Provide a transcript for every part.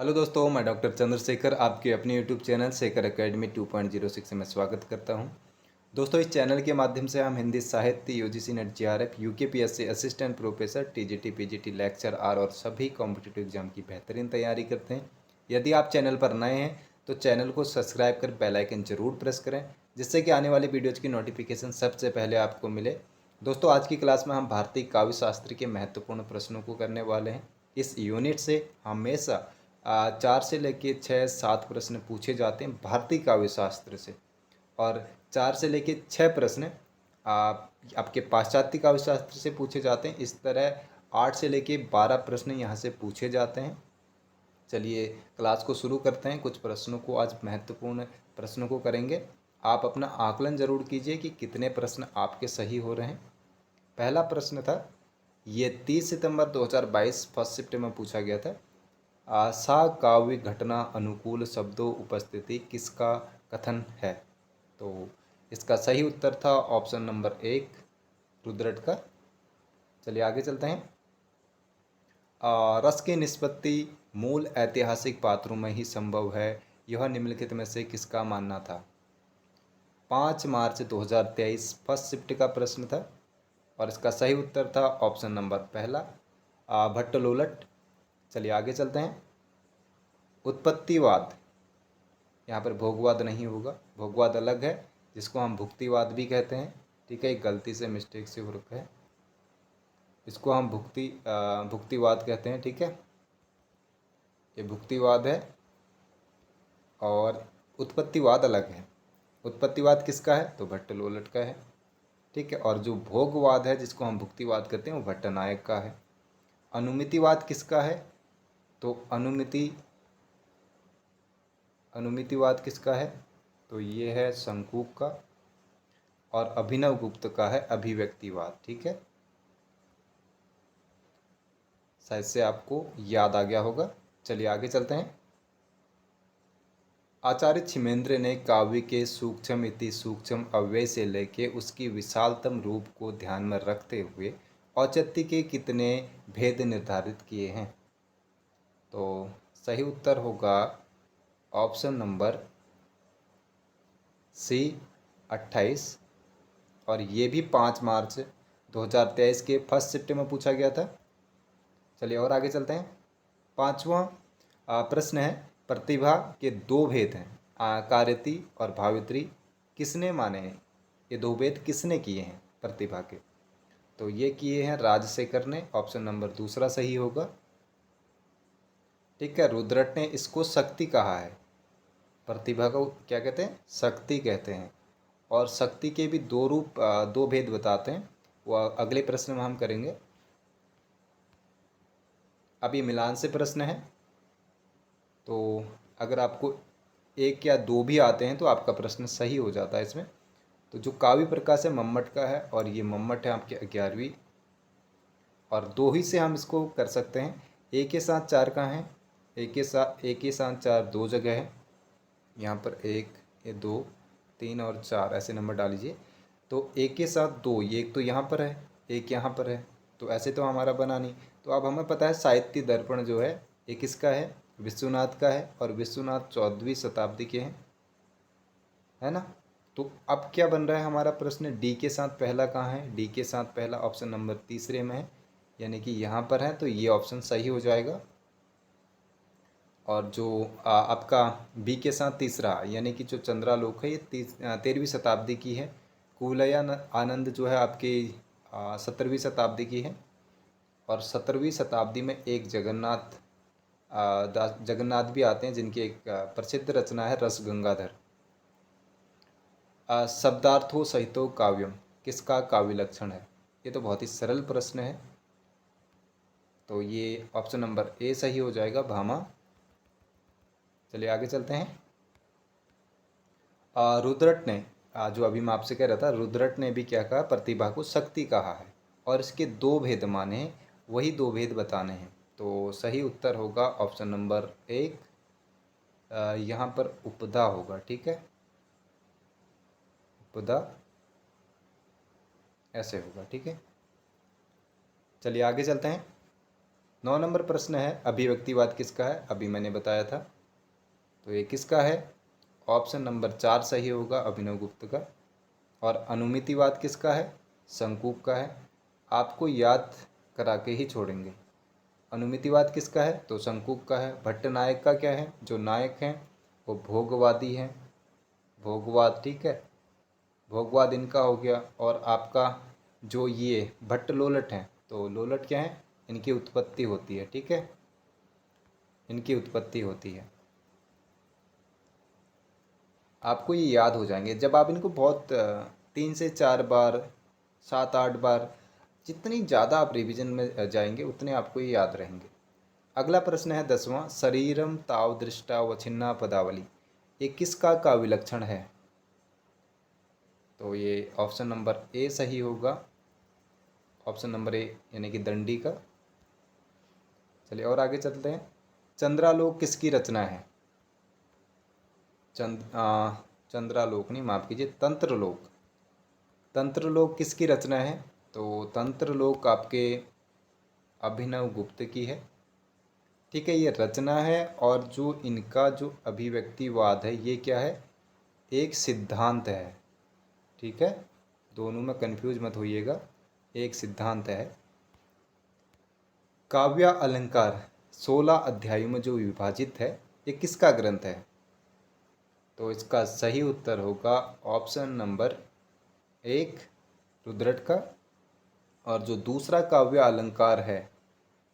Hello दोस्तों, मैं doctor Chandrashekhar आपके अपने यूट्यूब चैनल शेखर एकेडमी 2.06 में स्वागत करता हूं। दोस्तों, इस चैनल के माध्यम से हम हिंदी साहित्य, UGC NET, JRF, UKPSC assistant professor, TGT, PGT, lecturer और सभी कॉम्पिटिटिव एग्जाम की बेहतरीन तैयारी करते हैं। यदि आप चैनल पर नए हैं तो चैनल को सब्सक्राइब कर बेल आइकन जरूर प्रेस करें, जिससे कि आने वाली वीडियोज़ की नोटिफिकेशन सबसे पहले आपको मिले। दोस्तों, आज की क्लास में हम भारतीय काव्य शास्त्र के महत्वपूर्ण प्रश्नों को करने वाले हैं। इस यूनिट से हमेशा 4 से लेके 6-7 प्रश्न पूछे जाते हैं भारतीय काव्य शास्त्र से, और 4 से लेके 6 प्रश्न आपके पाश्चात्य काव्य शास्त्र से पूछे जाते हैं। इस तरह 8 से लेके 12 प्रश्न यहाँ से पूछे जाते हैं। चलिए क्लास को शुरू करते हैं। कुछ प्रश्नों को, आज महत्वपूर्ण प्रश्नों को करेंगे। आप अपना आकलन जरूर कीजिए कि कितने प्रश्न आपके सही हो रहे हैं। पहला प्रश्न था, ये 30 सितंबर 2022 फर्स्ट शिफ्ट में पूछा गया था। आशा काव्य घटना अनुकूल शब्दों उपस्थिति किसका कथन है? तो इसका सही उत्तर था ऑप्शन नंबर 1, रुद्रट का। चलिए आगे चलते हैं। रस की निष्पत्ति मूल ऐतिहासिक पात्रों में ही संभव है, यह निम्नलिखित में से किसका मानना था? 5 मार्च 2023 फर्स्ट शिफ्ट का प्रश्न था, और इसका सही उत्तर था ऑप्शन नंबर पहला, भट्टलोलट। चलिए आगे चलते हैं। उत्पत्तिवाद, यहाँ पर भोगवाद नहीं होगा, भोगवाद अलग है, जिसको हम भुक्तिवाद भी कहते हैं। ठीक है, एक गलती से मिस्टेक से हो रखा है, इसको हम भुक्तिवाद कहते हैं। ठीक है, ये भुक्तिवाद है और उत्पत्तिवाद अलग है। उत्पत्तिवाद किसका है? तो भट्टलोलट का है। ठीक है, और जो भोगवाद है जिसको हम भुक्तिवाद कहते हैं वो भट्टनायक का है। अनुमितिवाद किसका है? तो अनुमितिवाद किसका है? तो ये है शंकुक का। और अभिनव गुप्त का है अभिव्यक्तिवाद। ठीक है, शायद से आपको याद आ गया होगा। चलिए आगे चलते हैं। आचार्य छिमेंद्र ने काव्य के सूक्ष्म इति सूक्ष्म अव्यय से लेके उसकी विशालतम रूप को ध्यान में रखते हुए औचित्य के कितने भेद निर्धारित किए हैं? तो सही उत्तर होगा ऑप्शन नंबर सी, 28। और ये भी 5 मार्च 2023 के फर्स्ट शिफ्ट में पूछा गया था। चलिए और आगे चलते हैं। पांचवा प्रश्न है, प्रतिभा के दो भेद हैं, कार्यति और भावित्री, किसने माने हैं? ये दो भेद किसने किए हैं प्रतिभा के? तो ये किए हैं राजशेखर ने, ऑप्शन नंबर दूसरा सही होगा। ठीक है, रुद्रट ने इसको शक्ति कहा है। प्रतिभा को क्या कहते हैं? शक्ति कहते हैं। और शक्ति के भी दो रूप, दो भेद बताते हैं, वो अगले प्रश्न में हम करेंगे। अभी मिलान से प्रश्न है, तो अगर आपको एक या दो भी आते हैं तो आपका प्रश्न सही हो जाता है इसमें। तो जो काव्य प्रकाश है मम्मट का है, और ये मम्मट है आपके 11वीं, और दो ही से हम इसको कर सकते हैं। एक के साथ चार कहाँ है? एक के साथ चार दो जगह है, यहाँ पर एक, ये दो, तीन और चार, ऐसे नंबर डाल लीजिए। तो एक के साथ दो, ये एक तो यहाँ पर है, एक यहाँ पर है, तो ऐसे तो हमारा बना नहीं। तो अब हमें पता है साहित्य दर्पण जो है ये किसका है? विश्वनाथ का है, और विश्वनाथ 14वीं शताब्दी के हैं, है ना। तो अब क्या बन रहा है हमारा प्रश्न? डी के साथ पहला कहाँ है? डी के साथ पहला ऑप्शन नंबर तीसरे में है, यानी कि यहाँ पर है, तो ये ऑप्शन सही हो जाएगा। और जो आपका बी के साथ तीसरा, यानी कि जो चंद्रालोक है, ये 13वीं शताब्दी की है। कुवलया आनंद जो है आपकी 17वीं शताब्दी की है। और 17वीं शताब्दी में एक जगन्नाथ भी आते हैं, जिनकी एक प्रसिद्ध रचना है रस गंगाधर। शब्दार्थो सहितो काव्यम किसका काव्य लक्षण है? ये तो बहुत ही सरल प्रश्न है, तो ये ऑप्शन नंबर ए सही हो जाएगा, भामा। चलिए आगे चलते हैं। रुद्रट ने, जो अभी मैं आपसे कह रहा था, रुद्रट ने भी क्या कहा? प्रतिभा को शक्ति कहा है, और इसके दो भेद माने हैं, वही दो भेद बताने हैं। तो सही उत्तर होगा ऑप्शन नंबर 1, यहाँ पर उपदा होगा। ठीक है, उपदा ऐसे होगा। ठीक है, चलिए आगे चलते हैं। 9 नंबर प्रश्न है, अभिव्यक्तिवाद किसका है? अभी मैंने बताया था। तो ये किसका है? ऑप्शन नंबर 4 सही होगा, अभिनव गुप्त का। और अनुमितिवाद किसका है? शंकूक का है। आपको याद करा के ही छोड़ेंगे। अनुमितिवाद किसका है? तो शंकूक का है। भट्टनायक का क्या है? जो नायक हैं वो भोगवादी हैं, भोगवाद, ठीक है। भोगवाद इनका हो गया। और आपका जो ये भट्ट लोलट हैं, तो लोलट क्या है? इनकी उत्पत्ति होती है, ठीक है, इनकी उत्पत्ति होती है। आपको ये याद हो जाएंगे जब आप इनको बहुत 3 से 4 बार, 7-8 बार, जितनी ज़्यादा आप रिवीजन में जाएंगे उतने आपको ये याद रहेंगे। अगला प्रश्न है 10वां, शरीरम ताव दृष्टा वछिन्ना पदावली, ये किसका का विलक्षण है? तो ये ऑप्शन नंबर ए सही होगा, ऑप्शन नंबर ए यानी कि दंडी का। चलिए और आगे चलते हैं। चंद्रालोक किसकी रचना है? चंद्रालोक नहीं, माफ़ कीजिए, तंत्रलोक। तंत्रलोक किसकी रचना है? तो तंत्रलोक आपके अभिनव गुप्त की है, ठीक है, ये रचना है। और जो इनका जो अभिव्यक्तिवाद है ये क्या है? एक सिद्धांत है, ठीक है, दोनों में कंफ्यूज मत होइएगा, एक सिद्धांत है। काव्य अलंकार 16 अध्यायों में जो विभाजित है ये किसका ग्रंथ है? तो इसका सही उत्तर होगा ऑप्शन नंबर 1 रुद्रट का। और जो दूसरा काव्य अलंकार है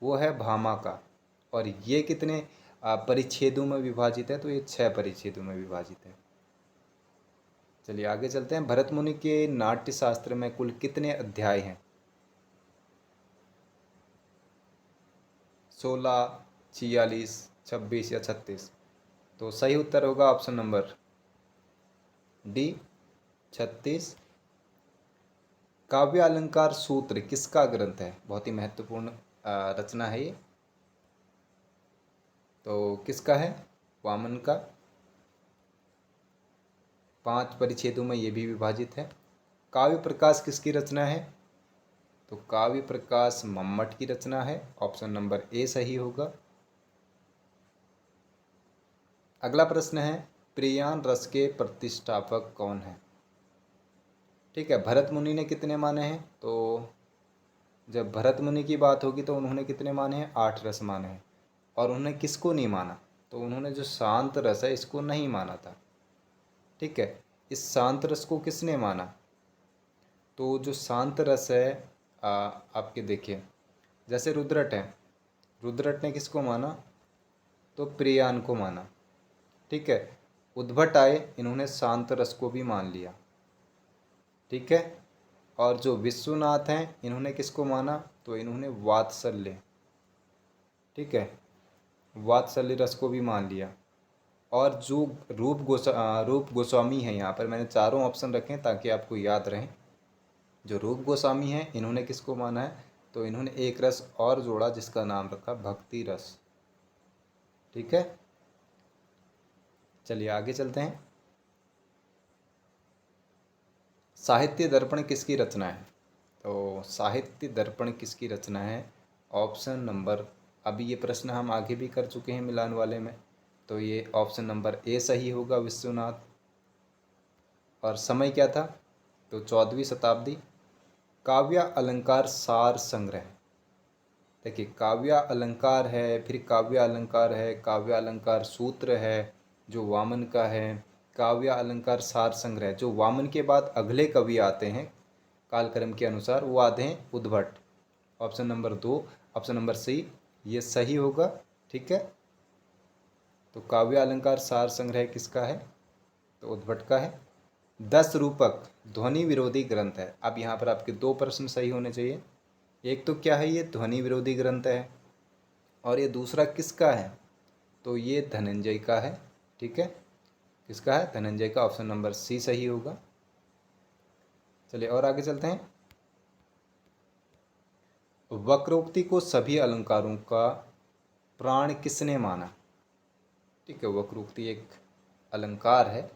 वो है भामा का। और ये कितने परिच्छेदों में विभाजित है? तो ये 6 परिच्छेदों में विभाजित है। चलिए आगे चलते हैं। भरत मुनि के नाट्य शास्त्र में कुल कितने अध्याय हैं? 16, 46, 26 या 36? तो सही उत्तर होगा ऑप्शन नंबर डी, 36। काव्य अलंकार सूत्र किसका ग्रंथ है? बहुत ही महत्वपूर्ण रचना है ये। तो किसका है? वामन का। 5 परिच्छेदों में ये भी विभाजित है। काव्य प्रकाश किसकी रचना है? तो काव्य प्रकाश मम्मट की रचना है, ऑप्शन नंबर ए सही होगा। अगला प्रश्न है, प्रियान रस के प्रतिष्ठापक कौन है? ठीक है, भरत मुनि ने कितने माने हैं? तो जब भरत मुनि की बात होगी तो उन्होंने कितने माने हैं? 8 रस माने हैं। और उन्होंने किसको नहीं माना? तो उन्होंने जो शांत रस है इसको नहीं माना था, ठीक है। इस शांत रस को किसने माना? तो जो शांत रस है आपके देखिए, जैसे रुद्रट है, रुद्रट ने किसको माना? तो प्रियान को माना, ठीक है। उद्भट आए, इन्होंने शांत रस को भी मान लिया, ठीक है। और जो विश्वनाथ हैं इन्होंने किसको माना? तो इन्होंने वात्सल्य, ठीक है, वात्सल्य रस को भी मान लिया। और जो रूप गोस्वामी है, यहाँ पर मैंने चारों ऑप्शन रखे हैं ताकि आपको याद रहें। जो रूप गोस्वामी हैं इन्होंने किसको माना है? तो इन्होंने एक रस और जोड़ा जिसका नाम रखा भक्ति रस, ठीक है। चलिए आगे चलते हैं। साहित्य दर्पण किसकी रचना है? तो साहित्य दर्पण किसकी रचना है? ऑप्शन नंबर, अभी ये प्रश्न हम आगे भी कर चुके हैं मिलान वाले में, तो ये ऑप्शन नंबर ए सही होगा, विश्वनाथ। और समय क्या था? तो 14वीं शताब्दी। काव्य अलंकार सार संग्रह, देखिए काव्य अलंकार है, फिर काव्य अलंकार है, काव्य अलंकार सूत्र है जो वामन का है, काव्य अलंकार सार संग्रह जो वामन के बाद अगले कवि आते हैं कालक्रम के अनुसार, वो आते हैं उद्भट। Option number 2, option number C ये सही होगा, ठीक है। तो काव्य अलंकार सार संग्रह किसका है? तो उद्भट का है। 10 रूपक ध्वनि विरोधी ग्रंथ है। अब यहाँ पर आपके 2 प्रश्न सही होने चाहिए। एक तो क्या है, ये ध्वनि विरोधी ग्रंथ है, और ये दूसरा किसका है? तो ये धनंजय का है, ठीक है। किसका है? धनंजय का, ऑप्शन नंबर सी सही होगा। चलिए और आगे चलते हैं। वक्रोक्ति को सभी अलंकारों का प्राण किसने माना? ठीक है, वक्रोक्ति एक अलंकार है,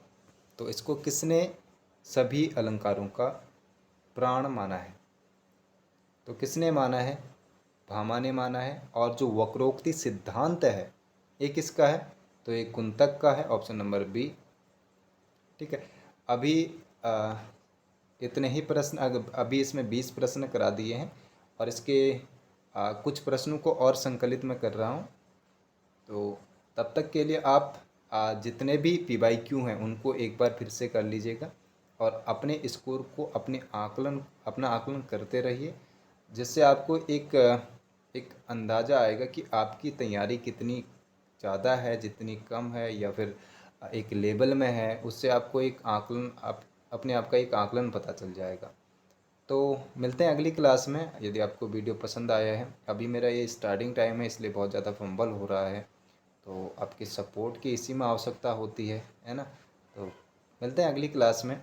तो इसको किसने सभी अलंकारों का प्राण माना है? तो किसने माना है? भामा ने माना है, और जो वक्रोक्ति सिद्धांत है ये किसका है, तो ये कुंतक का है, ऑप्शन नंबर बी। ठीक है, अभी इतने ही प्रश्न, अभी इसमें 20 प्रश्न करा दिए हैं, और इसके कुछ प्रश्नों को और संकलित मैं कर रहा हूँ। तो तब तक के लिए आप जितने भी PYQ हैं उनको एक बार फिर से कर लीजिएगा, और अपने स्कोर को अपना आकलन करते रहिए, जिससे आपको एक अंदाज़ा आएगा कि आपकी तैयारी कितनी ज़्यादा है, जितनी कम है, या फिर एक लेवल में है। उससे आपको एक आकलन, अपने आप का एक आकलन पता चल जाएगा। तो मिलते हैं अगली क्लास में। यदि आपको वीडियो पसंद आया है, अभी मेरा ये स्टार्टिंग टाइम है इसलिए बहुत ज़्यादा फंबल हो रहा है, तो आपकी सपोर्ट की इसी में आवश्यकता होती है ना। तो मिलते हैं अगली क्लास में।